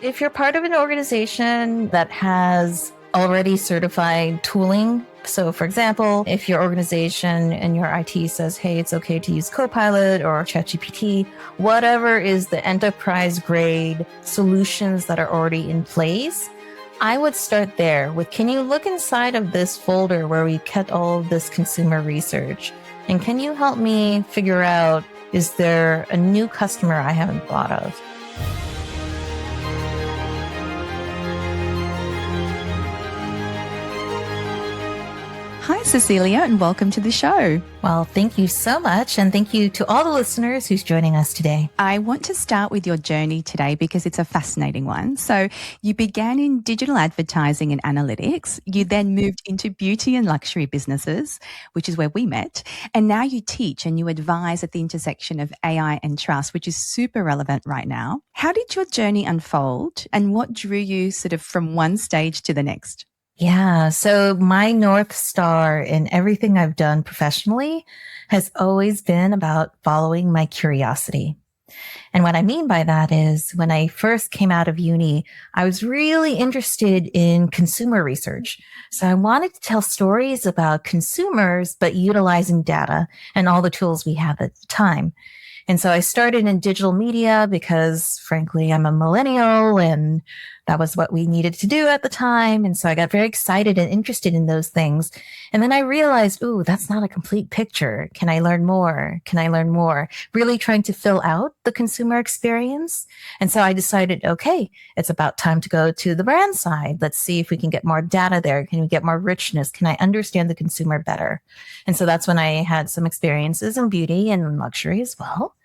If you're part of an organization that has already certified tooling, so for example, if your organization and your IT says, hey, it's okay to use Copilot or ChatGPT, whatever is the enterprise grade solutions that are already in place, I would start there with, can you look inside of this folder where we kept all of this consumer research? And can you help me figure out, is there a new customer I haven't thought of? Hi, Cecilia, and welcome to the show. Well, thank you so much. And thank you to all the listeners who's joining us today. I want to start with your journey today because it's a fascinating one. So you began in digital advertising and analytics. You then moved into beauty and luxury businesses, which is where we met. And now you teach and you advise at the intersection of AI and trust, which is super relevant right now. How did your journey unfold and what drew you sort of from one stage to the next? Yeah. So my North Star in everything I've done professionally has always been about following my curiosity. And what I mean by that is when I first came out of uni, I was really interested in consumer research. So I wanted to tell stories about consumers, but utilizing data and all the tools we have at the time. And so I started in digital media because frankly, I'm a millennial and that was what we needed to do at the time. And so I got very excited and interested in those things. And then I realized, ooh, that's not a complete picture. Can I learn more? Can I learn more? Really trying to fill out the consumer experience. And so I decided, okay, it's about time to go to the brand side. Let's see if we can get more data there. Can we get more richness? Can I understand the consumer better? And so that's when I had some experiences in beauty and luxury as well.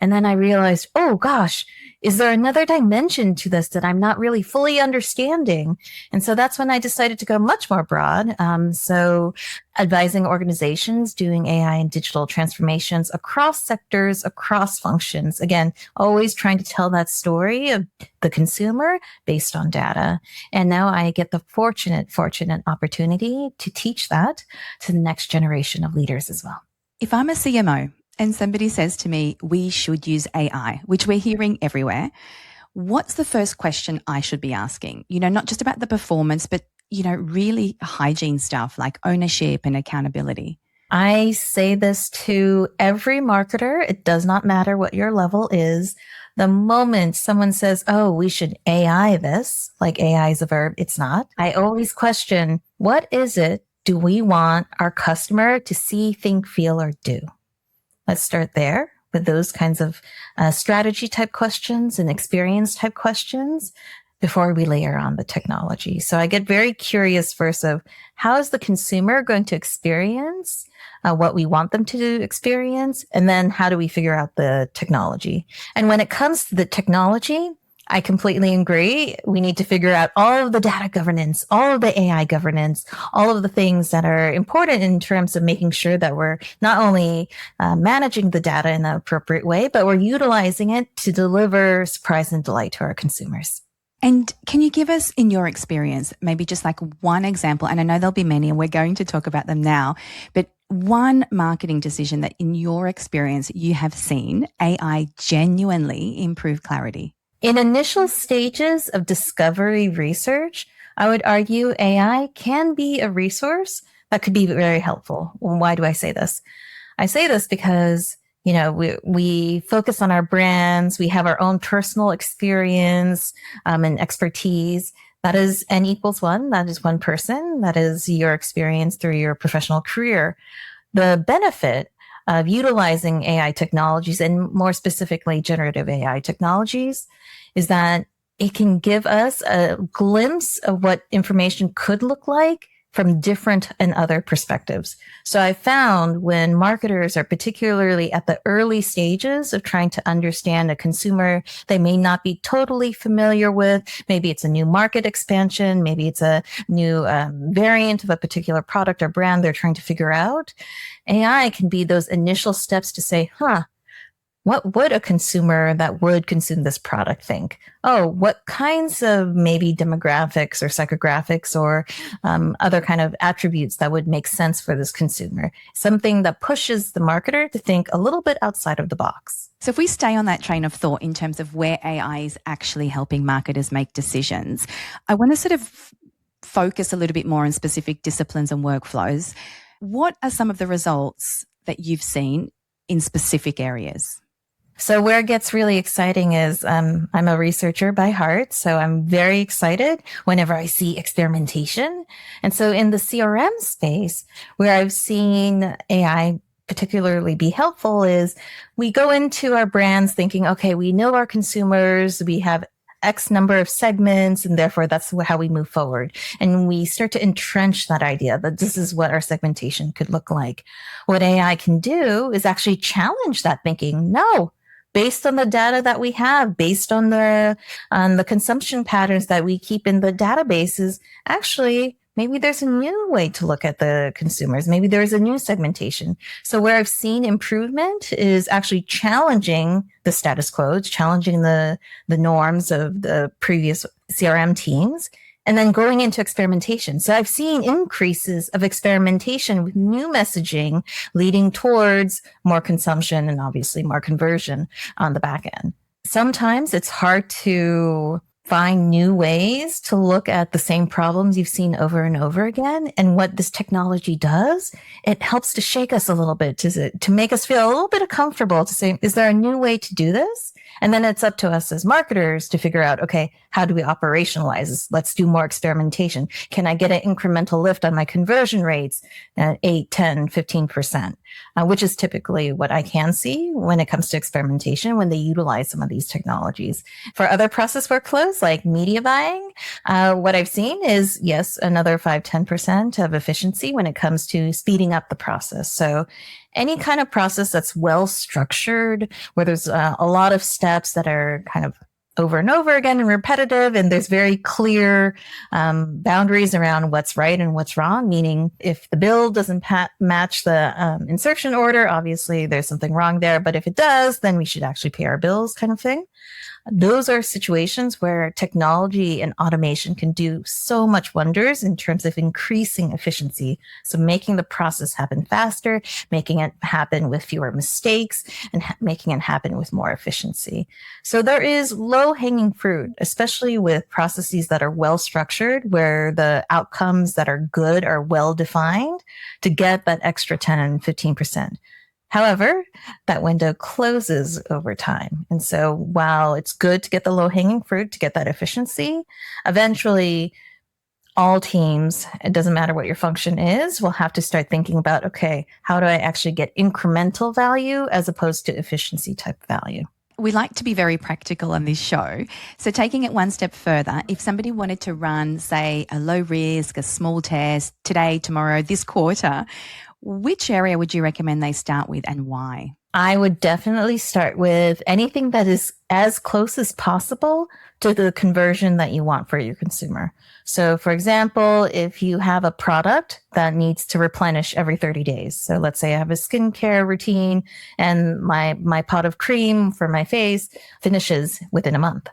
And then I realized, oh gosh, is there another dimension to this that I'm not really fully understanding? And so that's when I decided to go much more broad. So advising organizations doing AI and digital transformations across sectors, across functions. Again, always trying to tell that story of the consumer based on data. And now I get the fortunate opportunity to teach that to the next generation of leaders as well. If I'm a CMO, and somebody says to me, we should use AI, which we're hearing everywhere, what's the first question I should be asking? Not just about the performance, but, really hygiene stuff like ownership and accountability. I say this to every marketer. It does not matter what your level is. The moment someone says, oh, we should AI this, like AI is a verb, it's not. I always question, what is it do we want our customer to see, think, feel, or do? Let's start there with those kinds of strategy type questions and experience type questions before we layer on the technology. So I get very curious first of how is the consumer going to experience what we want them to experience? And then how do we figure out the technology? And when it comes to the technology, I completely agree. We need to figure out all of the data governance, all of the AI governance, all of the things that are important in terms of making sure that we're not only managing the data in the appropriate way, but we're utilizing it to deliver surprise and delight to our consumers. And can you give us, in your experience, maybe just like one example, and I know there'll be many and we're going to talk about them now, but one marketing decision that in your experience you have seen AI genuinely improve clarity? In initial stages of discovery research, I would argue AI can be a resource that could be very helpful. Why do I say this? I say this because, we focus on our brands. We have our own personal experience and expertise. That is N equals one. That is one person. That is your experience through your professional career. The benefit of utilizing AI technologies and more specifically generative AI technologies is that it can give us a glimpse of what information could look like from different and other perspectives. So I found when marketers are particularly at the early stages of trying to understand a consumer they may not be totally familiar with, maybe it's a new market expansion, maybe it's a new variant of a particular product or brand they're trying to figure out, AI can be those initial steps to say, What would a consumer that would consume this product think? Oh, what kinds of maybe demographics or psychographics or other kind of attributes that would make sense for this consumer? Something that pushes the marketer to think a little bit outside of the box. So if we stay on that train of thought in terms of where AI is actually helping marketers make decisions, I want to sort of focus a little bit more on specific disciplines and workflows. What are some of the results that you've seen in specific areas? So where it gets really exciting is I'm a researcher by heart, so I'm very excited whenever I see experimentation. And so in the CRM space, where I've seen AI particularly be helpful is we go into our brands thinking, okay, we know our consumers, we have X number of segments, and therefore that's how we move forward. And we start to entrench that idea that this is what our segmentation could look like. What AI can do is actually challenge that thinking. No, based on the data that we have, based on the consumption patterns that we keep in the databases, actually, maybe there's a new way to look at the consumers. Maybe there's a new segmentation. So where I've seen improvement is actually challenging the status quo, challenging the norms of the previous CRM teams, and then going into experimentation. So I've seen increases of experimentation with new messaging leading towards more consumption and obviously more conversion on the back end. Sometimes it's hard to find new ways to look at the same problems you've seen over and over again. And what this technology does, it helps to shake us a little bit, to make us feel a little bit comfortable to say, is there a new way to do this? And then it's up to us as marketers to figure out, okay, how do we operationalize this? Let's do more experimentation. Can I get an incremental lift on my conversion rates at 8, 10, 15%, which is typically what I can see when it comes to experimentation when they utilize some of these technologies. For other process workflows like media buying, what I've seen is, yes, another 5, 10% of efficiency when it comes to speeding up the process. So any kind of process that's well structured, where there's a lot of steps that are kind of over and over again and repetitive, and there's very clear boundaries around what's right and what's wrong, meaning if the bill doesn't match the insertion order, obviously there's something wrong there, but if it does, then we should actually pay our bills kind of thing. Those are situations where technology and automation can do so much wonders in terms of increasing efficiency. So making the process happen faster, making it happen with fewer mistakes, and making it happen with more efficiency. So there is low hanging fruit, especially with processes that are well structured, where the outcomes that are good are well defined to get that extra 10 and 15%. However, that window closes over time. And so while it's good to get the low hanging fruit, to get that efficiency, eventually all teams, it doesn't matter what your function is, will have to start thinking about, okay, how do I actually get incremental value as opposed to efficiency type value? We like to be very practical on this show. So taking it one step further, if somebody wanted to run, say, a low risk, a small test today, tomorrow, this quarter, which area would you recommend they start with and why? I would definitely start with anything that is as close as possible to the conversion that you want for your consumer. So for example, if you have a product that needs to replenish every 30 days. So let's say I have a skincare routine and my pot of cream for my face finishes within a month.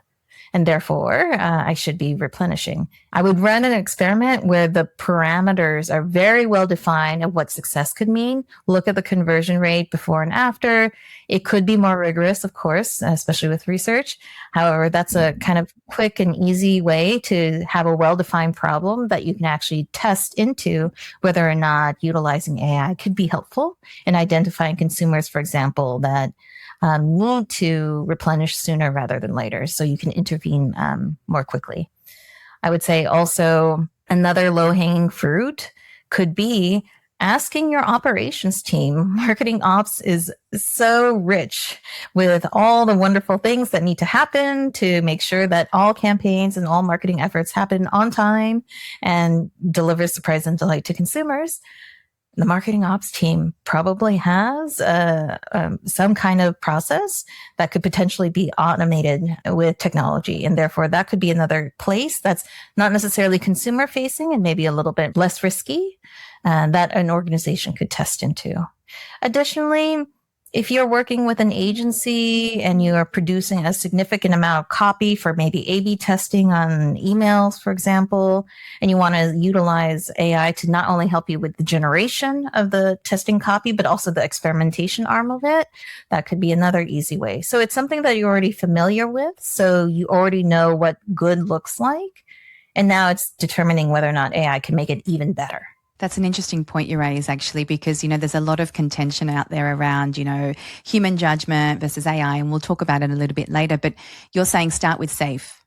And therefore, I should be replenishing. I would run an experiment where the parameters are very well defined of what success could mean. Look at the conversion rate before and after. It could be more rigorous, of course, especially with research. However, that's a kind of quick and easy way to have a well-defined problem that you can actually test into whether or not utilizing AI could be helpful in identifying consumers, for example, that need to replenish sooner rather than later, so you can intervene more quickly. I would say also another low-hanging fruit could be asking your operations team. Marketing ops is so rich with all the wonderful things that need to happen to make sure that all campaigns and all marketing efforts happen on time and deliver surprise and delight to consumers. The marketing ops team probably has some kind of process that could potentially be automated with technology. And therefore, that could be another place that's not necessarily consumer facing and maybe a little bit less risky that an organization could test into. Additionally, if you're working with an agency and you are producing a significant amount of copy for maybe A/B testing on emails, for example, and you want to utilize AI to not only help you with the generation of the testing copy, but also the experimentation arm of it, that could be another easy way. So it's something that you're already familiar with. So you already know what good looks like. And now it's determining whether or not AI can make it even better. That's an interesting point you raise, actually, because, there's a lot of contention out there around, human judgment versus AI, and we'll talk about it a little bit later. But you're saying start with safe,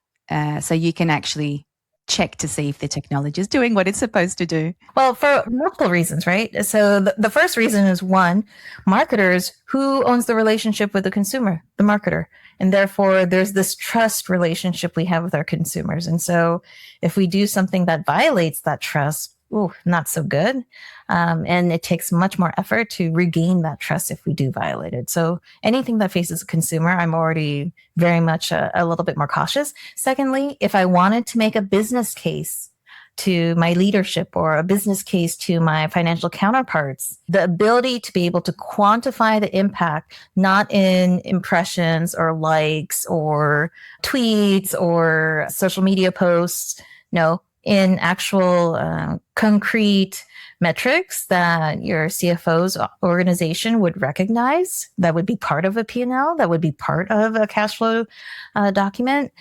so you can actually check to see if the technology is doing what it's supposed to do. Well, for multiple reasons, right? So the first reason is, one, marketers, who owns the relationship with the consumer? The marketer. And therefore, there's this trust relationship we have with our consumers. And so if we do something that violates that trust, not so good. And it takes much more effort to regain that trust if we do violate it. So anything that faces a consumer, I'm already very much a little bit more cautious. Secondly, if I wanted to make a business case to my leadership or a business case to my financial counterparts, the ability to be able to quantify the impact, not in impressions or likes or tweets or social media posts, no, in actual concrete metrics that your CFO's organization would recognize, that would be part of a P&L, that would be part of a cash flow document.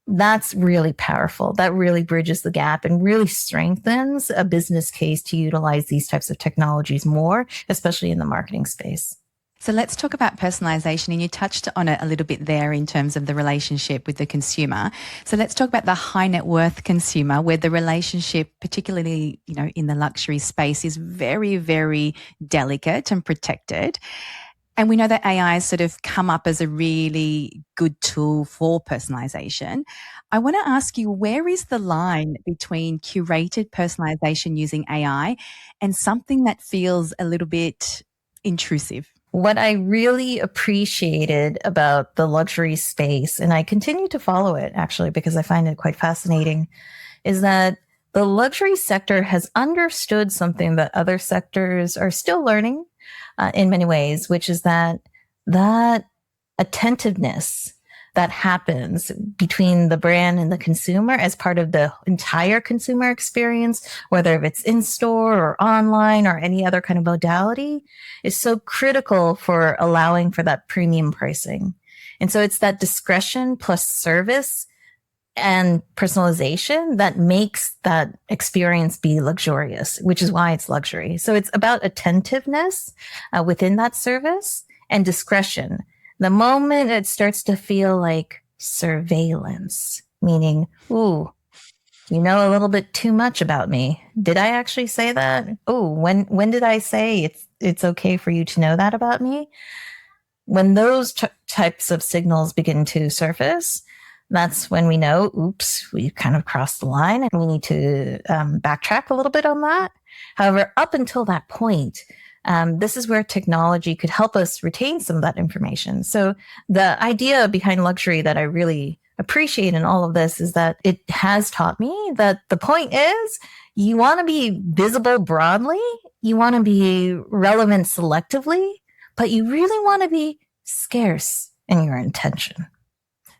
That's really powerful. That really bridges the gap and really strengthens a business case to utilize these types of technologies more, especially in the marketing space. So let's talk about personalisation, and you touched on it a little bit there in terms of the relationship with the consumer. So let's talk about the high net worth consumer, where the relationship, particularly, in the luxury space, is very, very delicate and protected. And we know that AI has sort of come up as a really good tool for personalisation. I want to ask you, where is the line between curated personalisation using AI and something that feels a little bit intrusive? What I really appreciated about the luxury space, and I continue to follow it actually because I find it quite fascinating, is that the luxury sector has understood something that other sectors are still learning in many ways, which is that attentiveness that happens between the brand and the consumer as part of the entire consumer experience, whether it's in store or online or any other kind of modality, is so critical for allowing for that premium pricing. And so it's that discretion plus service and personalization that makes that experience be luxurious, which is why it's luxury. So it's about attentiveness within that service and discretion. The moment it starts to feel like surveillance, meaning, ooh, you know a little bit too much about me. Did I actually say that? Oh, when did I say it's okay for you to know that about me? When those types of signals begin to surface, that's when we know, oops, we've kind of crossed the line and we need to backtrack a little bit on that. However, up until that point, this is where technology could help us retain some of that information. So the idea behind luxury that I really appreciate in all of this is that it has taught me that the point is you want to be visible broadly, you want to be relevant selectively, but you really want to be scarce in your intention.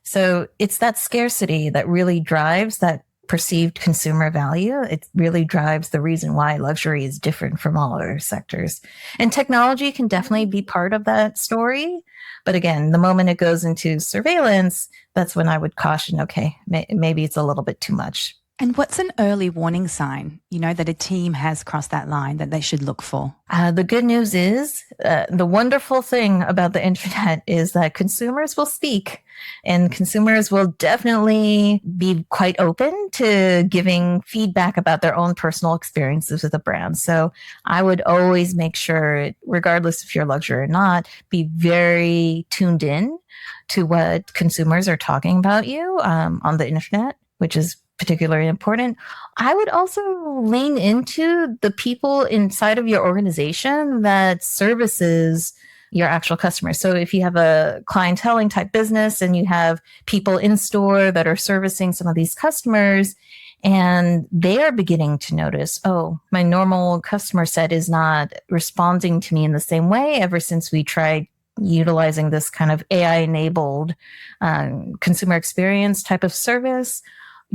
So it's that scarcity that really drives that perceived consumer value. It really drives the reason why luxury is different from all other sectors. And technology can definitely be part of that story. But again, the moment it goes into surveillance, that's when I would caution, okay, maybe it's a little bit too much. And what's an early warning sign, that a team has crossed that line that they should look for? The good news is the wonderful thing about the internet is that consumers will speak, and consumers will definitely be quite open to giving feedback about their own personal experiences with a brand. So I would always make sure, regardless if you're luxury or not, be very tuned in to what consumers are talking about you on the internet, which is particularly important. I would also lean into the people inside of your organization that services your actual customers. So if you have a clienteling type business and you have people in store that are servicing some of these customers, and they are beginning to notice, oh, my normal customer set is not responding to me in the same way ever since we tried utilizing this kind of AI enabled consumer experience type of service,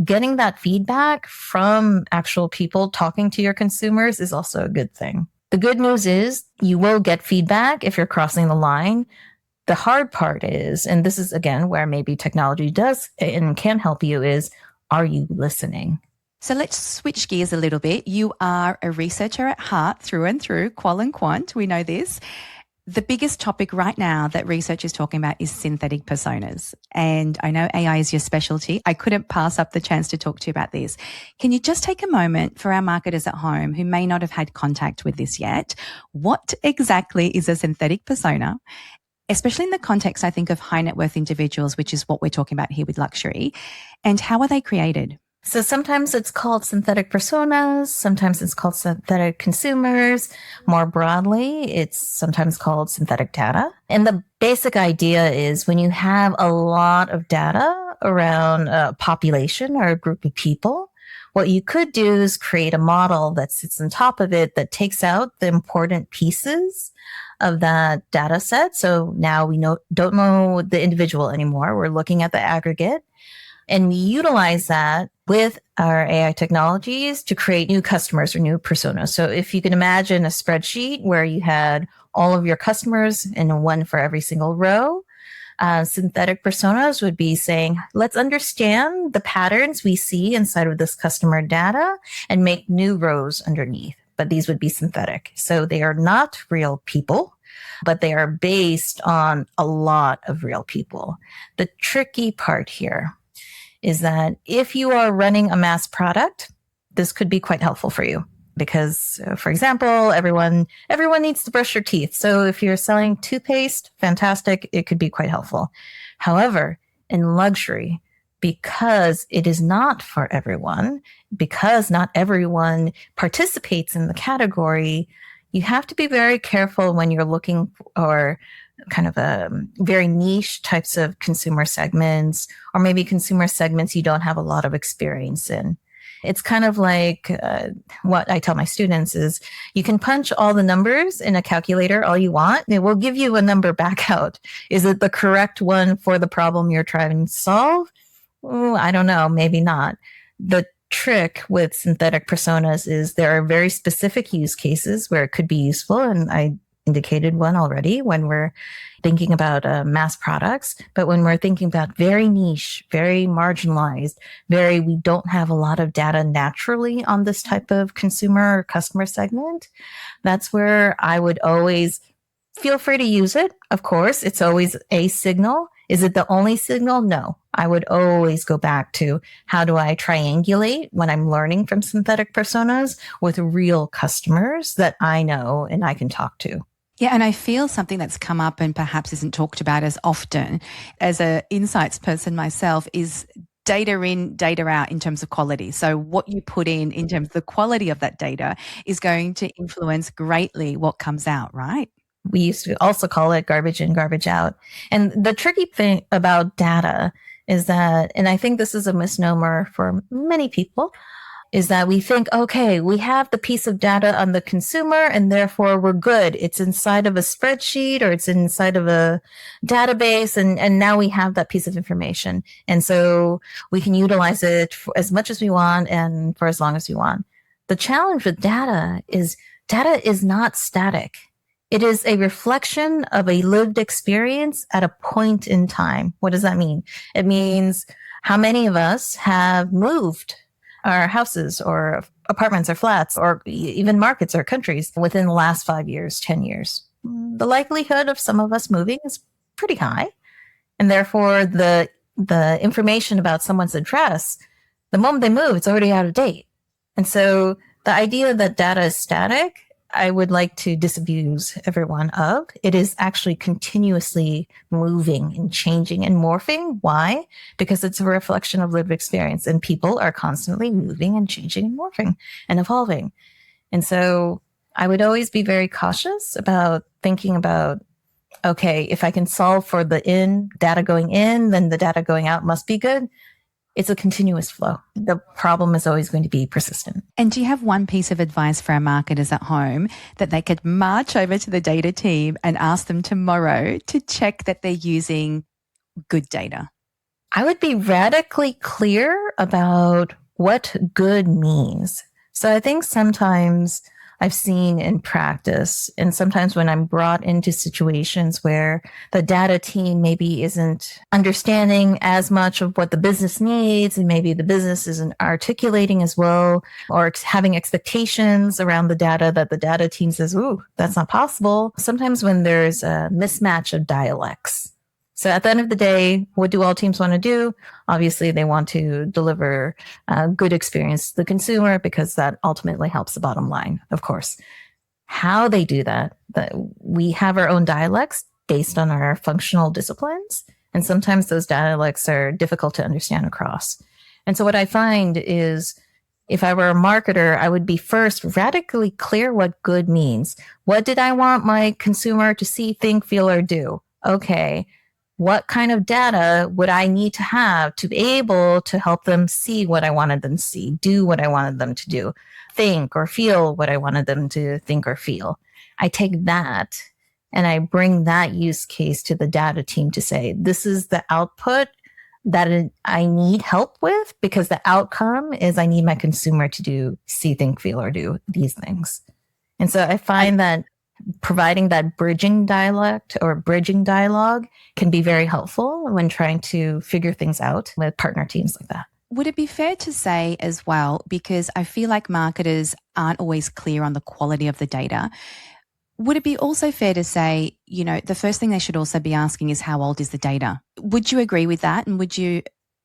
getting that feedback from actual people talking to your consumers is also a good thing. The good news is you will get feedback if you're crossing the line. The hard part is, and this is again where maybe technology does and can help you, is are you listening? So let's switch gears a little bit. You are a researcher at heart through and through, qual and quant. We know this. The biggest topic right now that research is talking about is synthetic personas. And I know AI is your specialty. I couldn't pass up the chance to talk to you about this. Can you just take a moment for our marketers at home who may not have had contact with this yet? What exactly is a synthetic persona? Especially in the context, I think, of high net worth individuals, which is what we're talking about here with luxury. And how are they created? So sometimes it's called synthetic personas. Sometimes it's called synthetic consumers. More broadly, it's sometimes called synthetic data. And the basic idea is when you have a lot of data around a population or a group of people, what you could do is create a model that sits on top of it that takes out the important pieces of that data set. So now we don't know the individual anymore. We're looking at the aggregate. And we utilize that with our AI technologies to create new customers or new personas. So if you can imagine a spreadsheet where you had all of your customers in one for every single row, synthetic personas would be saying, let's understand the patterns we see inside of this customer data and make new rows underneath. But these would be synthetic. So they are not real people, but they are based on a lot of real people. The tricky part here is that if you are running a mass product, this could be quite helpful for you because, for example, everyone needs to brush their teeth. So if you're selling toothpaste, fantastic, it could be quite helpful. However, in luxury, because it is not for everyone, because not everyone participates in the category, you have to be very careful when you're looking for kind of a very niche types of consumer segments, or maybe consumer segments you don't have a lot of experience in. It's kind of like what I tell my students is you can punch all the numbers in a calculator all you want. It will give you a number back out. Is it the correct one for the problem you're trying to solve? I don't know. Maybe not. The trick with synthetic personas is there are very specific use cases where it could be useful. And I indicated one already when we're thinking about mass products. But when we're thinking about very niche, very marginalized, we don't have a lot of data naturally on this type of consumer or customer segment, that's where I would always feel free to use it. Of course, it's always a signal. Is it the only signal? No. I would always go back to how do I triangulate when I'm learning from synthetic personas with real customers that I know and I can talk to. Yeah, and I feel something that's come up and perhaps isn't talked about as often as an insights person myself is data in, data out in terms of quality. So what you put in terms of the quality of that data is going to influence greatly what comes out, right? We used to also call it garbage in, garbage out. And the tricky thing about data is that, and I think this is a misnomer for many people, is that we think, okay, we have the piece of data on the consumer and therefore we're good. It's inside of a spreadsheet or it's inside of a database and now we have that piece of information. And so we can utilize it for as much as we want and for as long as we want. The challenge with data is not static. It is a reflection of a lived experience at a point in time. What does that mean? It means how many of us have moved our houses or apartments or flats or even markets or countries within the last 5 years, 10 years. The likelihood of some of us moving is pretty high. And therefore the information about someone's address, the moment they move, it's already out of date. And so the idea that data is static, I would like to disabuse everyone of. It is actually continuously moving and changing and morphing. Why? Because it's a reflection of lived experience and people are constantly moving and changing and morphing and evolving. And so I would always be very cautious about thinking about, okay, if I can solve for the data going in, then the data going out must be good. It's a continuous flow. The problem is always going to be persistent. And do you have one piece of advice for our marketers at home that they could march over to the data team and ask them tomorrow to check that they're using good data? I would be radically clear about what good means. So I think sometimes I've seen in practice, and sometimes when I'm brought into situations where the data team maybe isn't understanding as much of what the business needs, and maybe the business isn't articulating as well, or having expectations around the data that the data team says, ooh, that's not possible. Sometimes when there's a mismatch of dialects. So at the end of the day, what do all teams want to do? Obviously, they want to deliver a good experience to the consumer because that ultimately helps the bottom line, of course. How they do that, we have our own dialects based on our functional disciplines. And sometimes those dialects are difficult to understand across. And so what I find is if I were a marketer, I would be first radically clear what good means. What did I want my consumer to see, think, feel, or do? Okay. What kind of data would I need to have to be able to help them see what I wanted them to see, do what I wanted them to do, think or feel what I wanted them to think or feel? I take that and I bring that use case to the data team to say, this is the output that I need help with because the outcome is I need my consumer to do, see, think, feel, or do these things. And so I find that providing that bridging dialect or bridging dialogue can be very helpful when trying to figure things out with partner teams like that. Would it be fair to say as well, because I feel like marketers aren't always clear on the quality of the data, would it be also fair to say, the first thing they should also be asking is how old is the data? Would you agree with that? And would you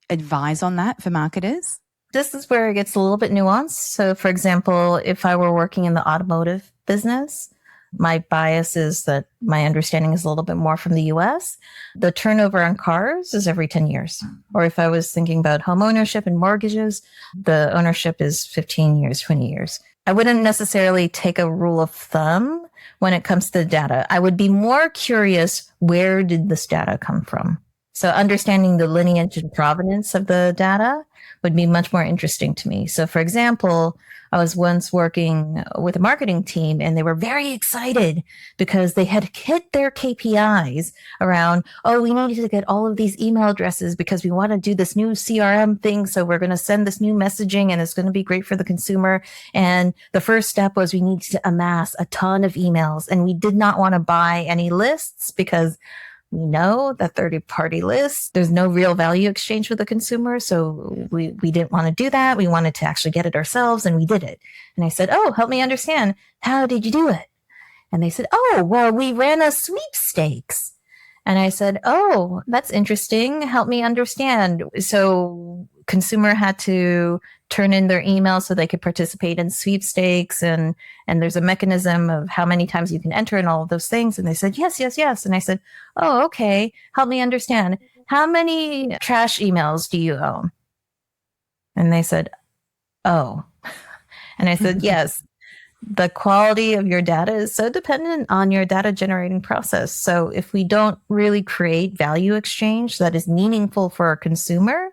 advise on that for marketers? This is where it gets a little bit nuanced. So for example, if I were working in the automotive business, my bias is that my understanding is a little bit more from the US. The turnover on cars is every 10 years. Or if I was thinking about home ownership and mortgages, the ownership is 15 years, 20 years. I wouldn't necessarily take a rule of thumb when it comes to data. I would be more curious, where did this data come from? So understanding the lineage and provenance of the data would be much more interesting to me. So for example, I was once working with a marketing team and they were very excited because they had hit their KPIs around, we needed to get all of these email addresses because we want to do this new CRM thing. So we're going to send this new messaging and it's going to be great for the consumer. And the first step was we needed to amass a ton of emails and we did not want to buy any lists because we know that third-party lists, there's no real value exchange with the consumer. So we didn't want to do that. We wanted to actually get it ourselves and we did it. And I said, help me understand. How did you do it? And they said, well, we ran a sweepstakes. And I said, that's interesting. Help me understand. So consumer had to turn in their email so they could participate in sweepstakes. And there's a mechanism of how many times you can enter and all of those things. And they said, yes. And I said, okay. Help me understand. How many trash emails do you own? And they said, And I said, yes. The quality of your data is so dependent on your data generating process. So if we don't really create value exchange that is meaningful for our consumer,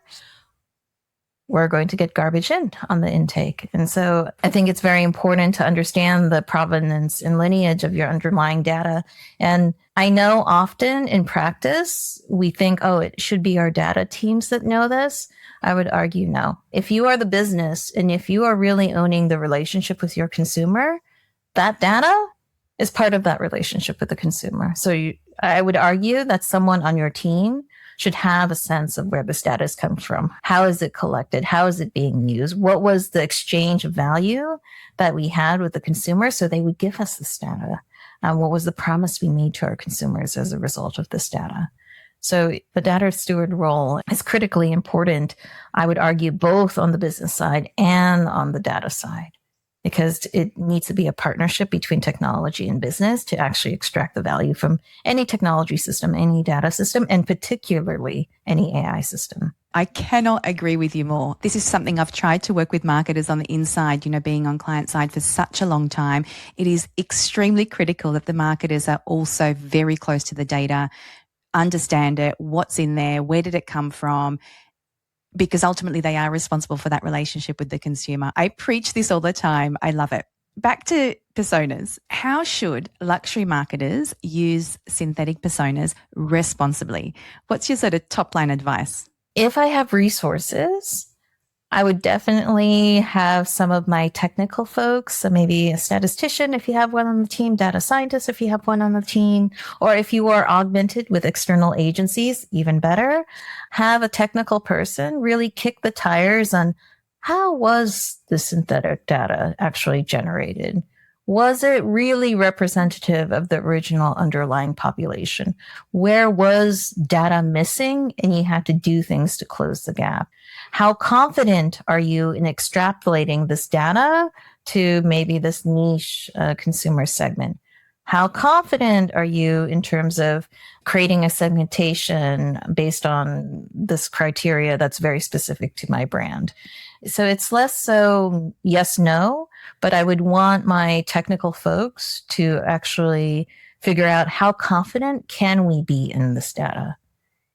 we're going to get garbage in on the intake. And so I think it's very important to understand the provenance and lineage of your underlying data. And I know often in practice, we think, it should be our data teams that know this. I would argue no. If you are the business and if you are really owning the relationship with your consumer, that data is part of that relationship with the consumer. So I would argue that someone on your team should have a sense of where this data comes from. How is it collected? How is it being used? What was the exchange of value that we had with the consumer so they would give us this data? What was the promise we made to our consumers as a result of this data? So the data steward role is critically important, I would argue, both on the business side and on the data side, because it needs to be a partnership between technology and business to actually extract the value from any technology system, any data system, and particularly any AI system. I cannot agree with you more. This is something I've tried to work with marketers on the inside, being on client side for such a long time. It is extremely critical that the marketers are also very close to the data, understand it, what's in there, where did it come from, because ultimately they are responsible for that relationship with the consumer. I preach this all the time. I love it. Back to personas. How should luxury marketers use synthetic personas responsibly? What's your sort of top line advice? If I have resources, I would definitely have some of my technical folks, so maybe a statistician if you have one on the team, data scientist if you have one on the team, or if you are augmented with external agencies, even better, have a technical person really kick the tires on how was the synthetic data actually generated? Was it really representative of the original underlying population? Where was data missing and you had to do things to close the gap? How confident are you in extrapolating this data to maybe this niche consumer segment? How confident are you in terms of creating a segmentation based on this criteria that's very specific to my brand? So it's less so yes, no, but I would want my technical folks to actually figure out how confident can we be in this data?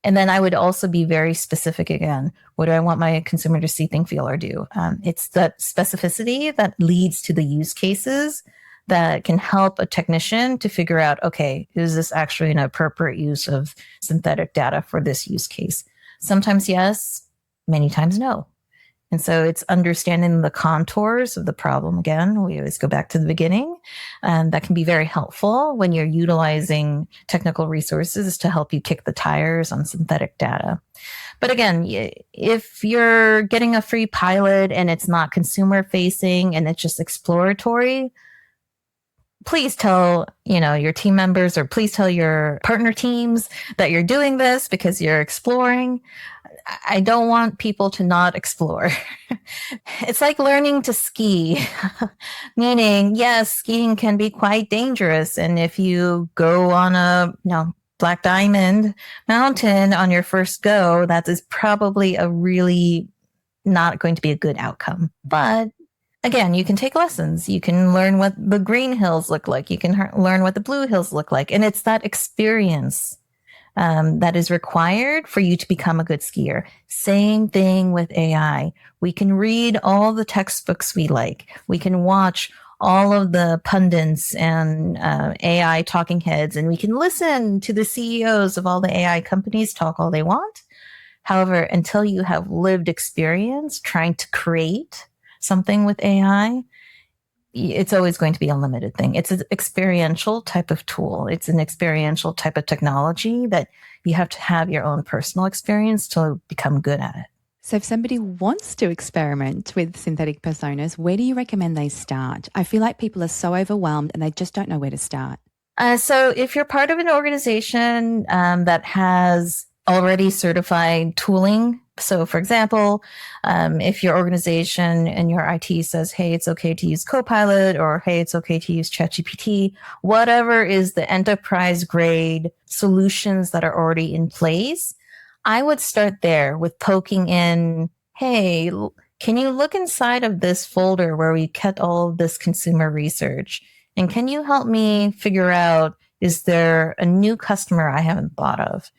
And then I would also be very specific again. What do I want my consumer to see, think, feel, or do? It's that specificity that leads to the use cases that can help a technician to figure out, okay, is this actually an appropriate use of synthetic data for this use case? Sometimes yes, many times no. And so it's understanding the contours of the problem. Again, we always go back to the beginning. And that can be very helpful when you're utilizing technical resources to help you kick the tires on synthetic data. But again, if you're getting a free pilot and it's not consumer facing and it's just exploratory, please tell, your team members or please tell your partner teams that you're doing this because you're exploring. I don't want people to not explore. It's like learning to ski, meaning, yes, skiing can be quite dangerous. And if you go on a, Black Diamond mountain on your first go, that is probably a really not going to be a good outcome. But again, you can take lessons. You can learn what the green hills look like. You can learn what the blue hills look like. And it's that experience that is required for you to become a good skier. Same thing with AI. We can read all the textbooks we like. We can watch all of the pundits and AI talking heads, and we can listen to the CEOs of all the AI companies talk all they want. However, until you have lived experience trying to create something with AI, it's always going to be a limited thing. It's an experiential type of tool. It's an experiential type of technology that you have to have your own personal experience to become good at it. So if somebody wants to experiment with synthetic personas, where do you recommend they start? I feel like people are so overwhelmed and they just don't know where to start. So if you're part of an organization that has already certified tooling, so for example, if your organization and your IT says, hey, it's okay to use Copilot, or hey, it's okay to use ChatGPT, whatever is the enterprise grade solutions that are already in place, I would start there with poking in, hey, can you look inside of this folder where we kept all of this consumer research? And can you help me figure out, is there a new customer I haven't thought of?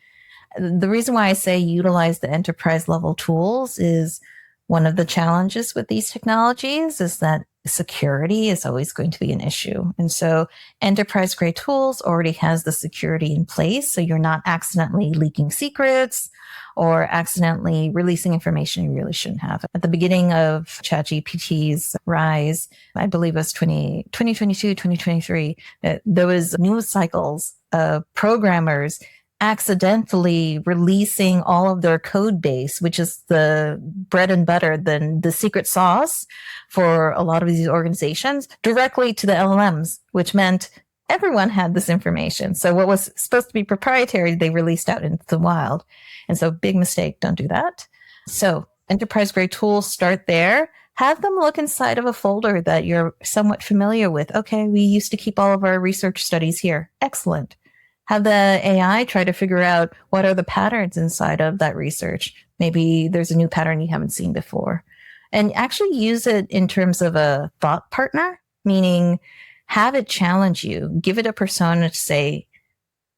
The reason why I say utilize the enterprise level tools is one of the challenges with these technologies is that security is always going to be an issue. And so enterprise grade tools already has the security in place. So you're not accidentally leaking secrets or accidentally releasing information you really shouldn't have. At the beginning of ChatGPT's rise, I believe it was 2022, 2023, there was news cycles of programmers accidentally releasing all of their code base, which is the bread and butter, then the secret sauce for a lot of these organizations, directly to the LLMs, which meant everyone had this information. So what was supposed to be proprietary, they released out into the wild. And so big mistake, don't do that. So enterprise grade tools, start there. Have them look inside of a folder that you're somewhat familiar with. Okay, we used to keep all of our research studies here. Excellent. Have the AI try to figure out what are the patterns inside of that research. Maybe there's a new pattern you haven't seen before. And actually use it in terms of a thought partner, meaning have it challenge you. Give it a persona to say,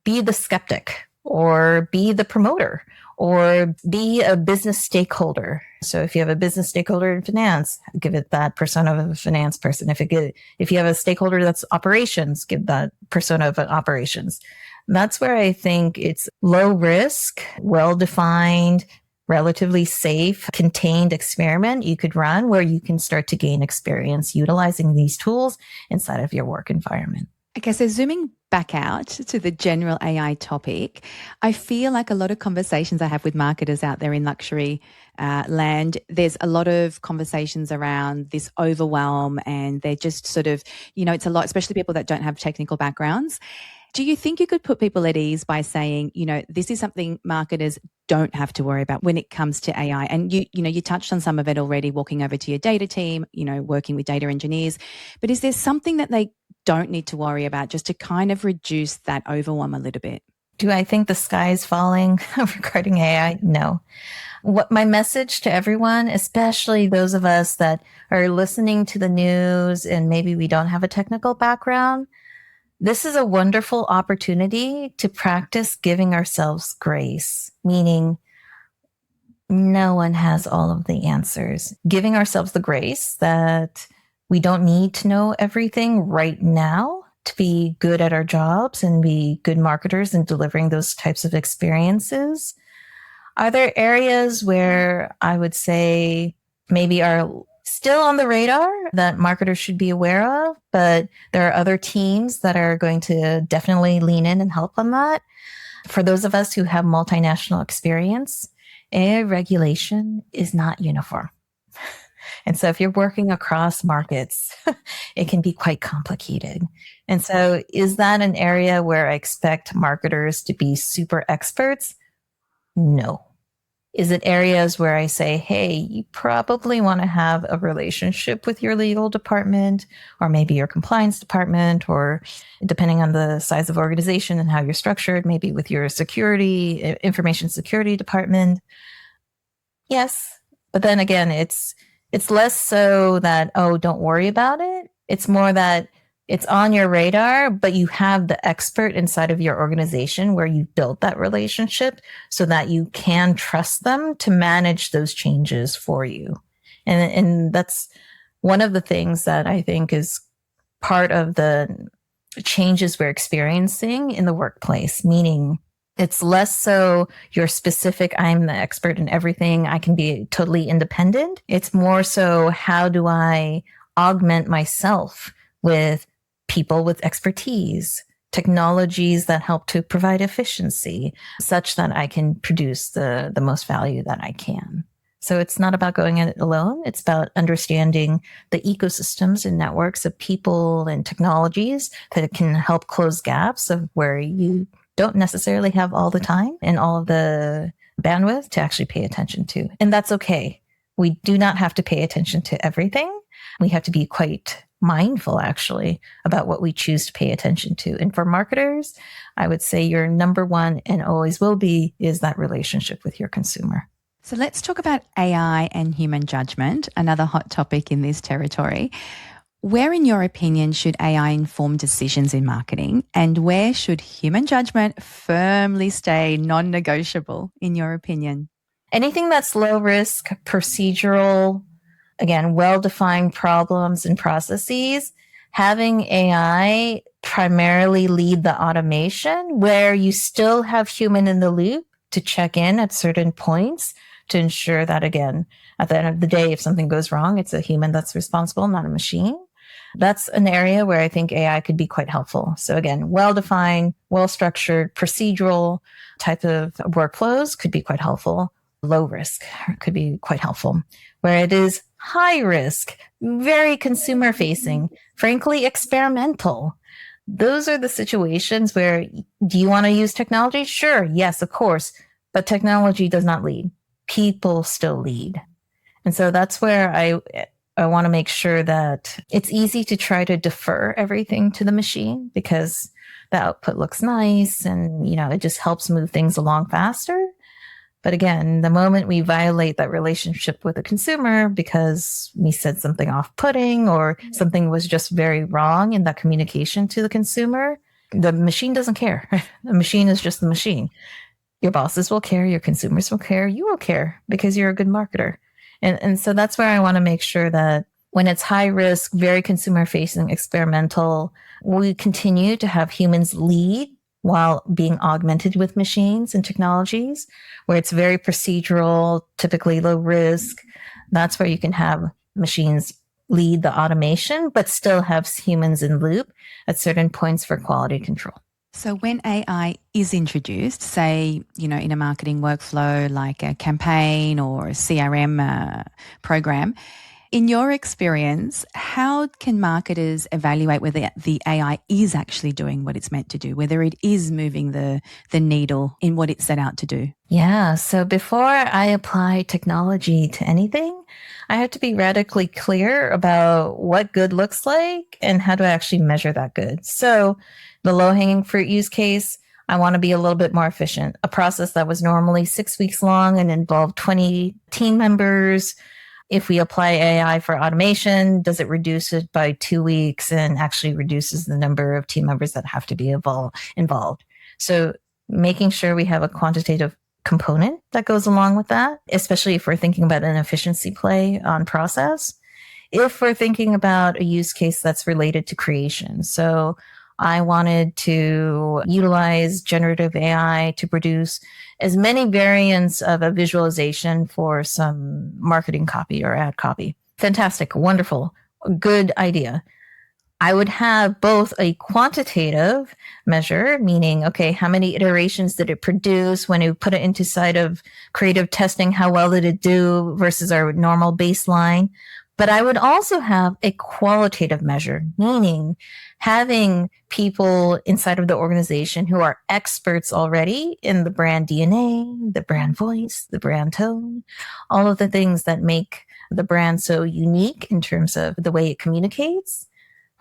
be the skeptic. or be the promoter or be a business stakeholder. So if you have a business stakeholder in finance, give it that persona of a finance person. If you have a stakeholder that's operations, give that persona of operations. That's where I think it's low risk, well defined, relatively safe, contained experiment you could run where you can start to gain experience utilizing these tools inside of your work environment. Okay, so zooming back out to the general AI topic, I feel like a lot of conversations I have with marketers out there in luxury land, there's a lot of conversations around this overwhelm, and they're just sort of, it's a lot, especially people that don't have technical backgrounds. Do you think you could put people at ease by saying, this is something marketers don't have to worry about when it comes to AI? And you touched on some of it already, walking over to your data team, working with data engineers. But is there something that they don't need to worry about just to kind of reduce that overwhelm a little bit? Do I think the sky is falling regarding AI? No. What my message to everyone, especially those of us that are listening to the news and maybe we don't have a technical background, this is a wonderful opportunity to practice giving ourselves grace, meaning no one has all of the answers. Giving ourselves the grace that we don't need to know everything right now to be good at our jobs and be good marketers and delivering those types of experiences. Are there areas where I would say maybe are still on the radar that marketers should be aware of, but there are other teams that are going to definitely lean in and help on that? For those of us who have multinational experience, AI regulation is not uniform. And so if you're working across markets, it can be quite complicated. And so is that an area where I expect marketers to be super experts? No. Is it areas where I say, hey, you probably want to have a relationship with your legal department or maybe your compliance department, or depending on the size of organization and how you're structured, maybe with your information security department? Yes. But then again, it's less so that, oh, don't worry about it. It's more that it's on your radar, but you have the expert inside of your organization where you built that relationship so that you can trust them to manage those changes for you. And that's one of the things that I think is part of the changes we're experiencing in the workplace, meaning it's less so you're specific, I'm the expert in everything, I can be totally independent. It's more so, how do I augment myself with people with expertise, technologies that help to provide efficiency such that I can produce the most value that I can. So it's not about going it alone. It's about understanding the ecosystems and networks of people and technologies that can help close gaps of where you don't necessarily have all the time and all of the bandwidth to actually pay attention to. And that's okay. We do not have to pay attention to everything. We have to be quite mindful, actually, about what we choose to pay attention to. And for marketers, I would say your number one and always will be is that relationship with your consumer. So let's talk about AI and human judgment, another hot topic in this territory. Where, in your opinion, should AI inform decisions in marketing, and where should human judgment firmly stay non-negotiable, in your opinion? Anything that's low risk, procedural, again, well-defined problems and processes, having AI primarily lead the automation where you still have human in the loop to check in at certain points to ensure that, again, at the end of the day, if something goes wrong, it's a human that's responsible, not a machine. That's an area where I think AI could be quite helpful. So again, well-defined, well-structured, procedural type of workflows could be quite helpful. Low risk could be quite helpful. Where it is high risk, very consumer facing, frankly, experimental. Those are the situations where, do you want to use technology? Sure. Yes, of course. But technology does not lead. People still lead. And so that's where I want to make sure that it's easy to try to defer everything to the machine because the output looks nice and, it just helps move things along faster. But again, the moment we violate that relationship with the consumer because we said something off-putting or something was just very wrong in that communication to the consumer, The machine doesn't care. The machine is just the machine. Your bosses will care, your consumers will care, you will care because you're a good marketer. And so that's where I want to make sure that when it's high risk, very consumer facing, experimental, we continue to have humans lead while being augmented with machines and technologies, where it's very procedural, typically low risk. That's where you can have machines lead the automation, but still have humans in loop at certain points for quality control. So when AI is introduced, say, in a marketing workflow like a campaign or a CRM program, in your experience, how can marketers evaluate whether the AI is actually doing what it's meant to do, whether it is moving the needle in what it's set out to do? Yeah. So before I apply technology to anything, I have to be radically clear about what good looks like and how to actually measure that good. So the low-hanging fruit use case, I want to be a little bit more efficient. A process that was normally 6 weeks long and involved 20 team members. If we apply AI for automation, does it reduce it by 2 weeks and actually reduces the number of team members that have to be involved? So making sure we have a quantitative component that goes along with that, especially if we're thinking about an efficiency play on process. If we're thinking about a use case that's related to creation. So I wanted to utilize generative AI to produce as many variants of a visualization for some marketing copy or ad copy. Fantastic, wonderful, good idea. I would have both a quantitative measure, meaning, okay, how many iterations did it produce when you put it into side of creative testing? How well did it do versus our normal baseline? But I would also have a qualitative measure, meaning having people inside of the organization who are experts already in the brand DNA, the brand voice, the brand tone, all of the things that make the brand so unique in terms of the way it communicates.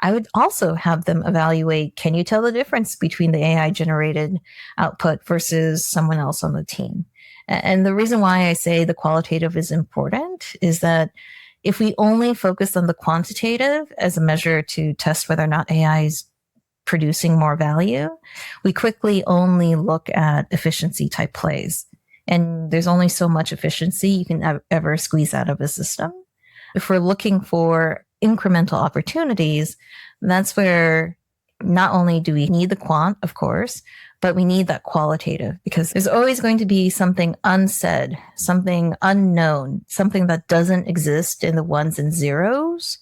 I would also have them evaluate, can you tell the difference between the AI generated output versus someone else on the team? And the reason why I say the qualitative is important is that if we only focus on the quantitative as a measure to test whether or not AI is producing more value, we quickly only look at efficiency type plays. And there's only so much efficiency you can ever squeeze out of a system. If we're looking for incremental opportunities, that's where not only do we need the quant, of course, but we need that qualitative, because there's always going to be something unsaid, something unknown, something that doesn't exist in the ones and zeros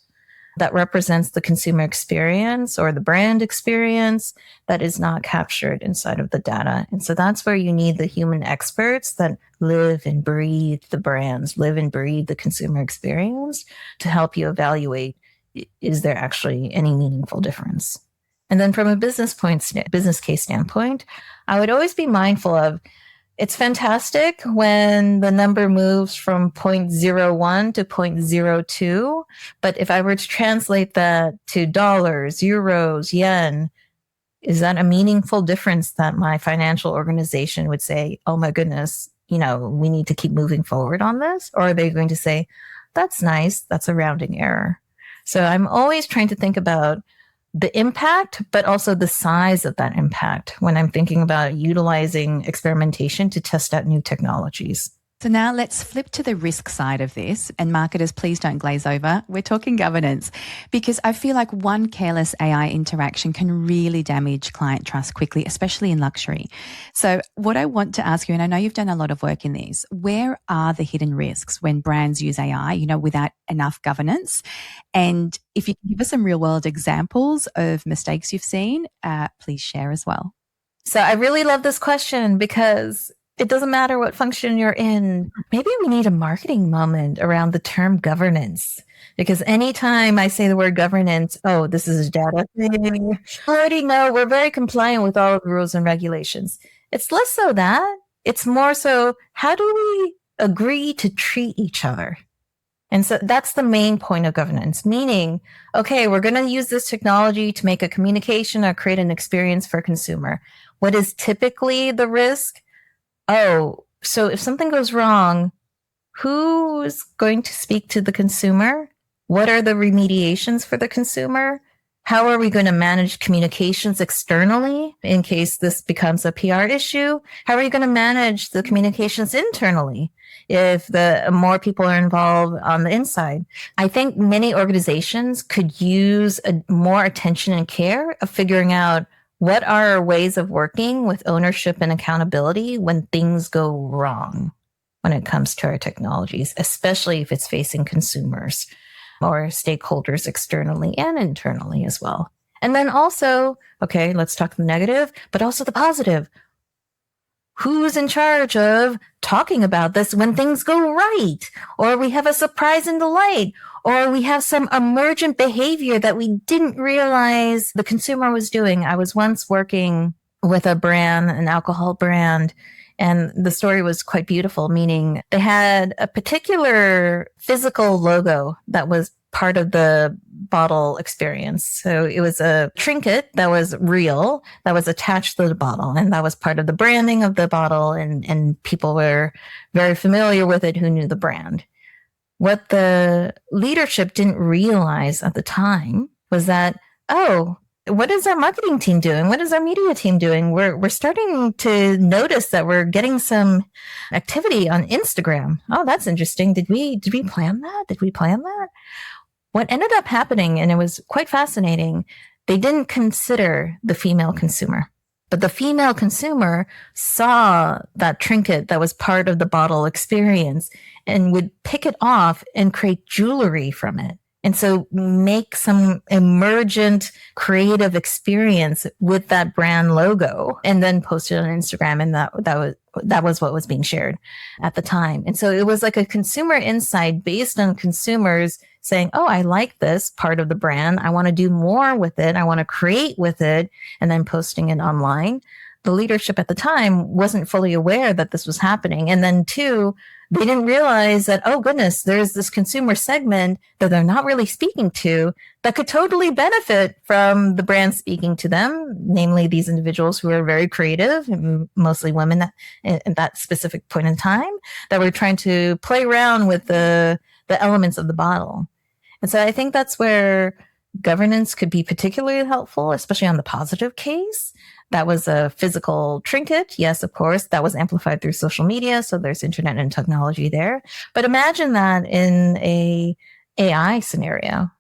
that represents the consumer experience or the brand experience that is not captured inside of the data. And so that's where you need the human experts that live and breathe the brands, live and breathe the consumer experience to help you evaluate, is there actually any meaningful difference? And then from a business case standpoint, I would always be mindful of, it's fantastic when the number moves from 0.01 to 0.02. But if I were to translate that to dollars, euros, yen, is that a meaningful difference that my financial organization would say, oh my goodness, we need to keep moving forward on this? Or are they going to say, that's nice, that's a rounding error? So I'm always trying to think about the impact, but also the size of that impact when I'm thinking about utilizing experimentation to test out new technologies. So now let's flip to the risk side of this. And marketers, please don't glaze over. We're talking governance, because I feel like one careless AI interaction can really damage client trust quickly, especially in luxury. So what I want to ask you, and I know you've done a lot of work in this, where are the hidden risks when brands use AI, without enough governance? And if you can give us some real world examples of mistakes you've seen, please share as well. So I really love this question because it doesn't matter what function you're in. Maybe we need a marketing moment around the term governance, because anytime I say the word governance, oh, this is a data thing. I already know we're very compliant with all of the rules and regulations. It's less so that. It's more so, how do we agree to treat each other? And so that's the main point of governance, meaning, okay, we're going to use this technology to make a communication or create an experience for a consumer. What is typically the risk? Oh, so if something goes wrong, who's going to speak to the consumer? What are the remediations for the consumer? How are we going to manage communications externally in case this becomes a PR issue? How are we going to manage the communications internally if the more people are involved on the inside? I think many organizations could use more attention and care of figuring out what are our ways of working with ownership and accountability when things go wrong when it comes to our technologies, especially if it's facing consumers or stakeholders externally and internally as well. And then also, okay, let's talk the negative, but also the positive. Who's in charge of talking about this when things go right? Or we have a surprise and delight, or we have some emergent behavior that we didn't realize the consumer was doing. I was once working with a brand, an alcohol brand, and the story was quite beautiful, meaning they had a particular physical logo that was part of the bottle experience. So it was a trinket that was real, that was attached to the bottle, and that was part of the branding of the bottle, and people were very familiar with it who knew the brand. What the leadership didn't realize at the time was that, oh, what is our marketing team doing? What is our media team doing? We're starting to notice that we're getting some activity on Instagram. Oh, that's interesting. Did we plan that? Did we plan that? What ended up happening, and it was quite fascinating, they didn't consider the female consumer. But the female consumer saw that trinket that was part of the bottle experience and would pick it off and create jewelry from it. And so make some emergent creative experience with that brand logo and then post it on Instagram. And that was what was being shared at the time. And so it was like a consumer insight based on consumers saying, oh, I like this part of the brand. I want to do more with it. I want to create with it, and then posting it online. The leadership at the time wasn't fully aware that this was happening. And then two, they didn't realize that, oh goodness, there's this consumer segment that they're not really speaking to that could totally benefit from the brand speaking to them, namely these individuals who are very creative, mostly women at that specific point in time, that were trying to play around with the elements of the bottle. And so I think that's where governance could be particularly helpful, especially on the positive case. That was a physical trinket. Yes, of course, that was amplified through social media. So there's internet and technology there. But imagine that in a AI scenario.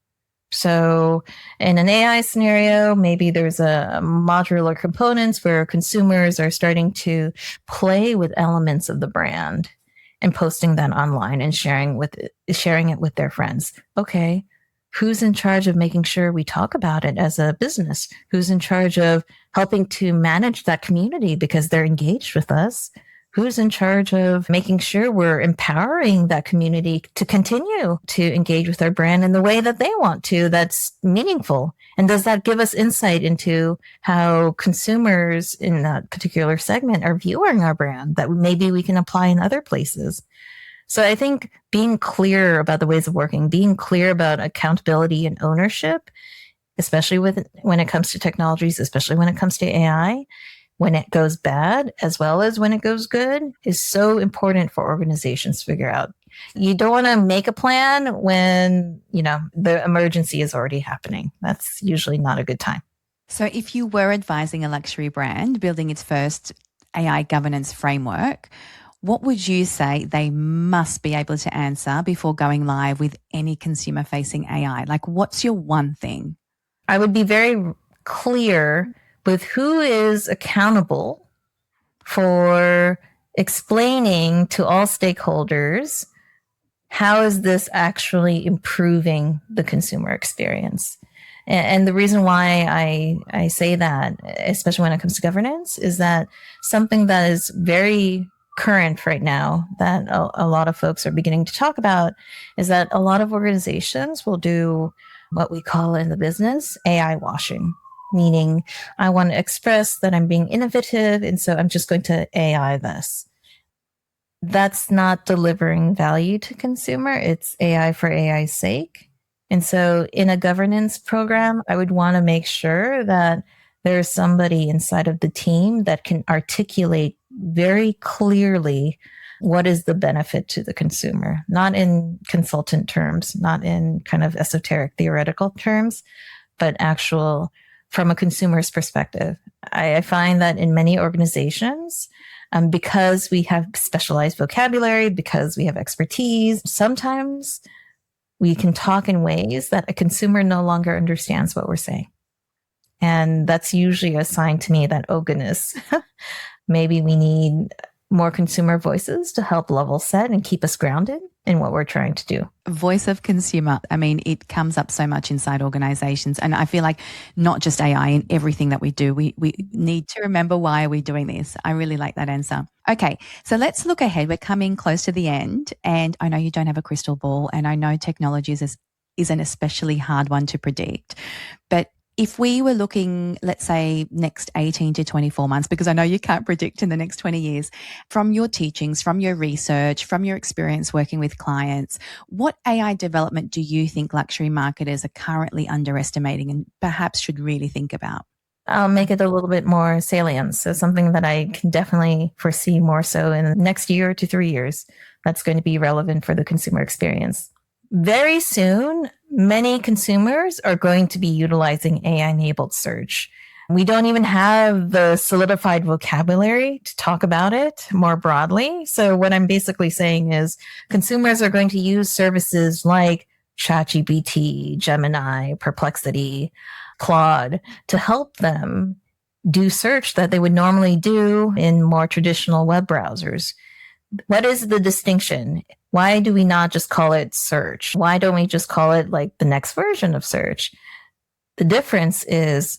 So in an AI scenario, maybe there's a modular components where consumers are starting to play with elements of the brand and posting that online and sharing it with their friends. Okay. Who's in charge of making sure we talk about it as a business? Who's in charge of helping to manage that community because they're engaged with us? Who's in charge of making sure we're empowering that community to continue to engage with our brand in the way that they want to, that's meaningful? And does that give us insight into how consumers in that particular segment are viewing our brand that maybe we can apply in other places? So I think being clear about the ways of working, being clear about accountability and ownership, especially when it comes to technologies, especially when it comes to AI, when it goes bad as well as when it goes good, is so important for organizations to figure out. You don't want to make a plan when, the emergency is already happening. That's usually not a good time. So if you were advising a luxury brand building its first AI governance framework, what would you say they must be able to answer before going live with any consumer-facing AI? Like, what's your one thing? I would be very clear with who is accountable for explaining to all stakeholders how is this actually improving the consumer experience. And the reason why I say that, especially when it comes to governance, is that something that is very current right now that a lot of folks are beginning to talk about is that a lot of organizations will do what we call in the business AI washing, meaning I want to express that I'm being innovative, and so I'm just going to AI this. That's not delivering value to consumer. It's AI for AI's sake. And so in a governance program, I would want to make sure that there's somebody inside of the team that can articulate very clearly what is the benefit to the consumer, not in consultant terms, not in kind of esoteric theoretical terms, but from a consumer's perspective. I find that in many organizations, because we have specialized vocabulary, because we have expertise, sometimes we can talk in ways that a consumer no longer understands what we're saying. And that's usually a sign to me that, oh goodness, maybe we need more consumer voices to help level set and keep us grounded in what we're trying to do. Voice of consumer. I mean, it comes up so much inside organizations. And I feel like not just AI, in everything that we do, we need to remember, why are we doing this? I really like that answer. Okay, so let's look ahead. We're coming close to the end. And I know you don't have a crystal ball, and I know technology is an especially hard one to predict. But if we were looking, let's say, next 18 to 24 months, because I know you can't predict in the next 20 years, from your teachings, from your research, from your experience working with clients, what AI development do you think luxury marketers are currently underestimating and perhaps should really think about? I'll make it a little bit more salient. So something that I can definitely foresee more so in the next year to 3 years, that's going to be relevant for the consumer experience. Very soon, many consumers are going to be utilizing AI-enabled search. We don't even have the solidified vocabulary to talk about it more broadly. So what I'm basically saying is consumers are going to use services like ChatGPT, Gemini, Perplexity, Claude to help them do search that they would normally do in more traditional web browsers. What is the distinction? Why do we not just call it search? Why don't we just call it like the next version of search? The difference is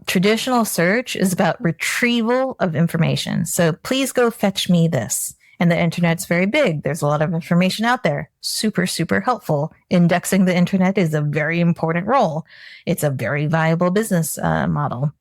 traditional search is about retrieval of information. So please go fetch me this. And the internet's very big. There's a lot of information out there. Super, super helpful. Indexing the internet is a very important role. It's a very viable business model.